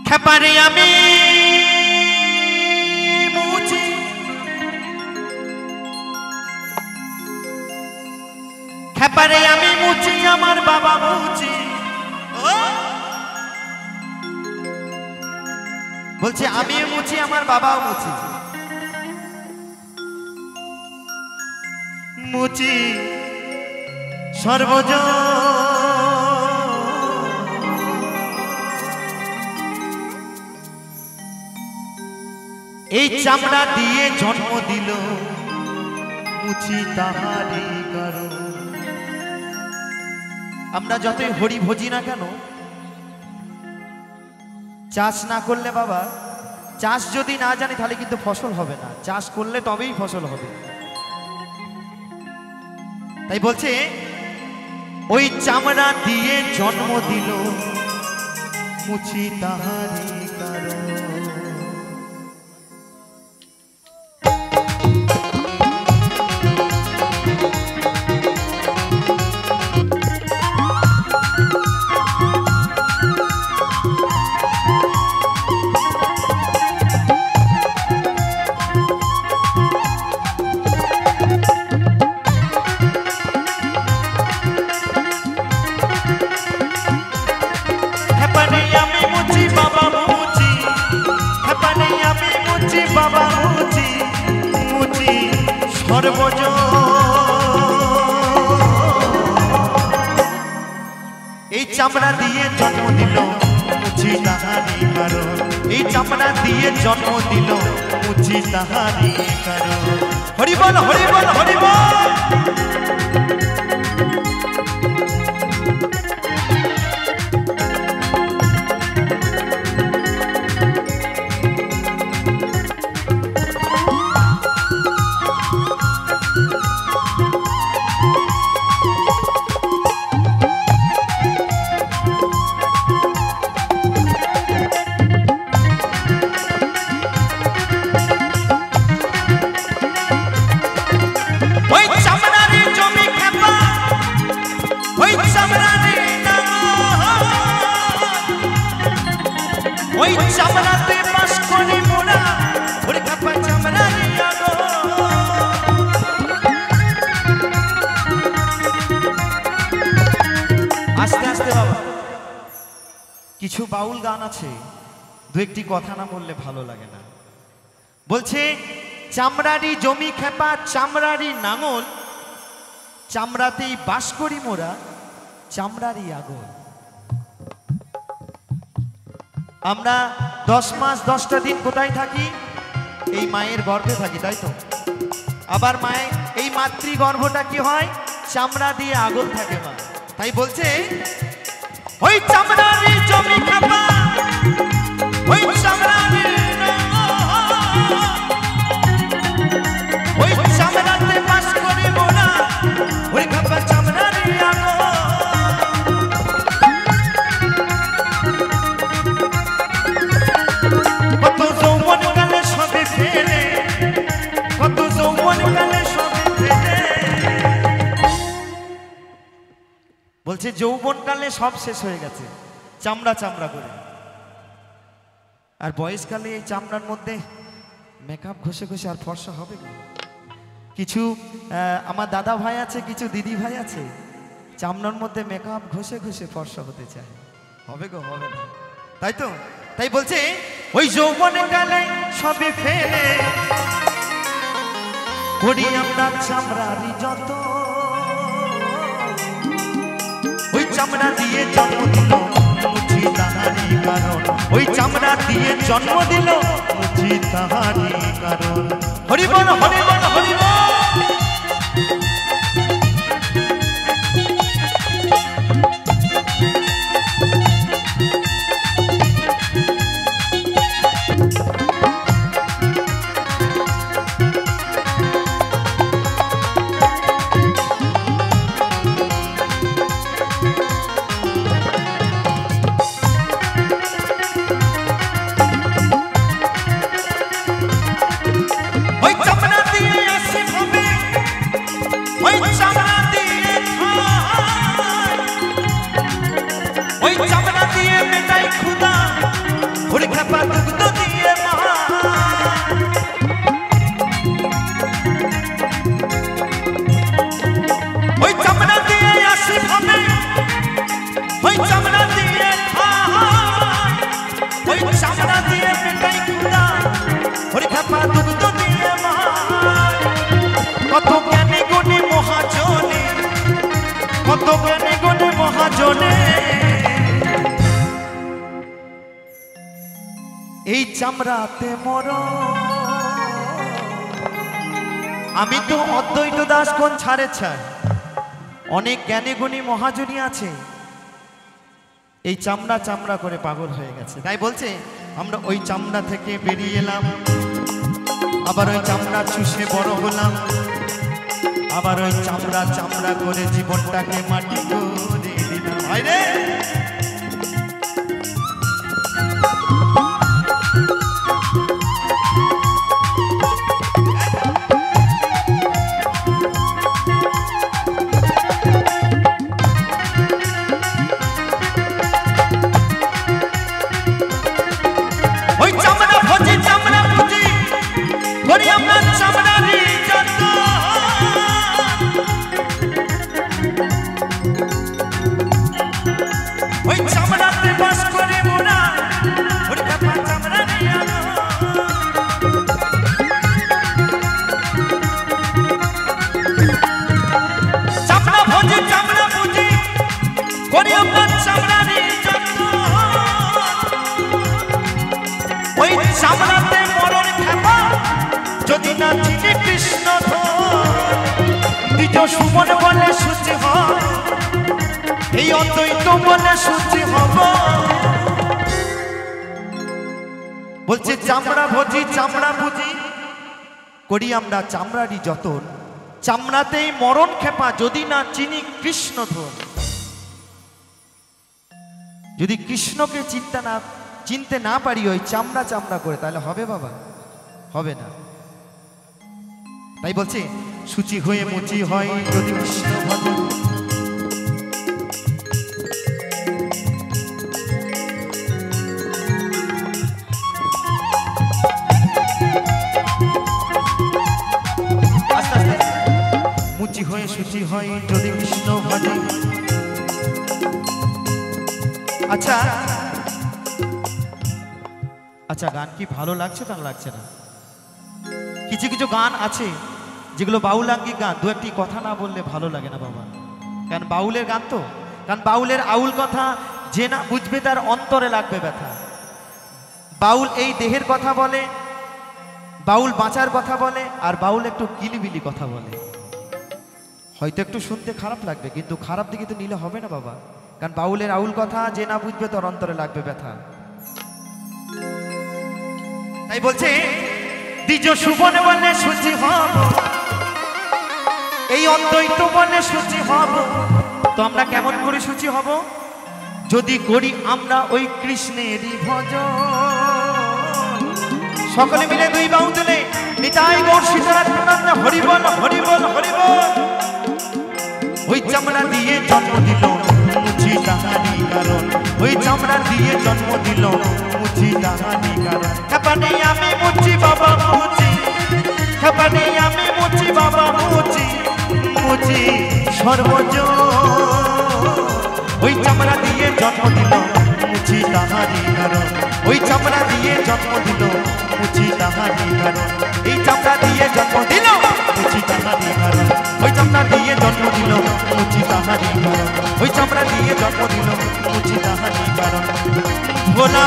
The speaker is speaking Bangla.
খেপারে আমি মুছি খেপারে আমি মুছি আমার বাবা মুছি বলছে আমি মুছি আমার বাবাও মুছি মুছি সর্বজ এই চামড়া দিয়ে জন্ম দিল মুছি তাহারি কারণ। আমরা যতই হরি ভজি না কেন চাষ না করলে বাবা, চাষ যদি না জানি তাহলে কিন্তু ফসল হবে না, চাষ করলে তবেই ফসল হবে। তাই বলছে ওই চামড়া দিয়ে জন্ম দিল মুছি তাহারি কারণ। বাবা মুছি মুছি সর্বজ এই চামড়া দিয়ে জন্ম দিল মুছি তাহারি কারণ। এই চামড়া দিয়ে জন্ম দিল মুছি তাহারি কারণ। হরি বল হরি বল হরি বল। ওই চামড়াতে বাস করি মোরা ওরে খাপা চামড়ারি আগো। আস্তে আস্তে বাবা, কিছু বাউল গান আছে, দু একটি কথা না বললে ভালো লাগে না। বলছে চামড়ারি জমি খেপা চামড়ারি নাঙল, চামড়াতেই বাস করি মোরা চামড়ারি আগো। আমরা 10 মাস 10টা দিন কোথায় থাকি? এই মায়ের গর্ভে থাকি, তাই তো? আবার মায়ের এই মাতৃ গর্ভটা কি হয়? চামড়া দিয়ে আগুন থাকে মা। তাই বলছে ওই চামড়ারি জমি খাপা ওই চামড়ারি ওই চামড়াতে বাস করি মোরা ওই খাপা চামড়ারি আগো। বলছে যৌবনকালে সব শেষ হয়ে গেছে চামড়া চামড়া করে, আর বয়সকালে এই চামড়ার মধ্যে মেকআপ ঘষে ঘষে আর ফর্সা হবে না। কিছু আমার দাদা ভাই আছে, কিছু দিদি ভাই আছে, চামড়ার মধ্যে মেকআপ ঘষে ঘষে ফর্সা হতে চায়, হবে গো হবে না, তাই তো? তাই বলছে ওই যৌবনকালে সবে ফেলে করি আমরা চামড়ারি যত। ওই চামড়া দিয়ে জন্ম দিল মুছি তাহারি কারণ। ওই চামড়া দিয়ে জন্ম দিল মুছি তাহারি কারণ। হরি বল হরি বল হরি বল। ওই চামড়া দিয়ে এই চামড়াতে মর। আমি তো অদ্বৈত দাস কোন ছাড়ে ছাড়, অনেক জ্ঞানী গুণী মহাজনী আছে, এই চামড়া চামড়া করে পাগল হয়ে গেছে। তাই বলছে আমরা ওই চামড়া থেকে বেরিয়ে এলাম, আবার ওই চামড়া চুষে বড় হলাম, আবার ওই চামড়া চামড়া করে জীবনটাকে মাটি করে দিলাম। আরে যদি না চিনি কৃষ্ণ দ্বিজ সুমন বলে সূচি হয়, এই অদ্বৈত বলে সূচি হব। বলছে চামড়া ভোজি চামড়া বুঝি করি আমরা চামড়ারই যতন, চামড়াতেই মরণ খেপা যদি না চিনি কৃষ্ণ ধন। যদি কৃষ্ণকে চিনতে না পারি ওই চামড়া চামড়া করে, তাহলে হবে বাবা? হবে না। তাই বলছে সূচি হয়ে মুচি হয় যদি কৃষ্ণ ভজন। আস্তে আস্তে মুচি হয়ে সূচি হয় যদি কৃষ্ণ ভজন। আচ্ছা আচ্ছা, গান কি ভালো লাগছে? তা লাগছে না। কিছু কিছু গান আছে যেগুলো বাউলাঙ্গিক গান, দু একটি কথা না বললে ভালো লাগে না বাবা। কারণ বাউলের গান তো, কারণ বাউলের আউল কথা যে না বুঝবে তার অন্তরে লাগবে ব্যথা। বাউল এই দেহের কথা বলে, বাউল বাঁচার কথা বলে, আর বাউল একটু কিলিবিলি কথা বলে। হয়তো একটু শুনতে খারাপ লাগবে, কিন্তু খারাপ দিকে তো নিলে হবে না বাবা। কারণ বাউলের আউল কথা যে না বুঝবে তার অন্তরে লাগবে ব্যথা। তাই বলছে দ্বিজ সুবন বলে সূচি হব, এই অদ্বৈত বলে সূচি হব। তো আমরা কেমন করে সূচি হব? যদি করি আমরা ওই কৃষ্ণেরই ভজন। সকলে মিলে দুই বাহু তুলে নিতাই গৌর সীতারাম প্রণাম, হরি বল হরি বল হরি বল। ওই চামড়া দিয়ে জন্ম দিল মুচি তাহারি কারণ, ওই চামড়া দিয়ে জন্ম দিল মুচি তাহারি কারণ। খাপানি আমি মুচি বাবা মুচি, খাপানি আমি মুচি বাবা মুচি, মুচি সর্বজন। ওই চামড়া দিয়ে জন্ম দিল মুচি তাহারি কারণ, ওই চামড়া দিয়ে জন্ম দিল মুচি তাহারি কারণ। এই চামড়া দিয়ে জন্ম দিল মুচি তাহারি কারণ, ওই চামড়া দিয়ে জন্ম দিল মুচি তাহারি কারণ, ওই চামড়া দিয়ে জন্ম দিল মুচি তাহারি কারণ। ভোলা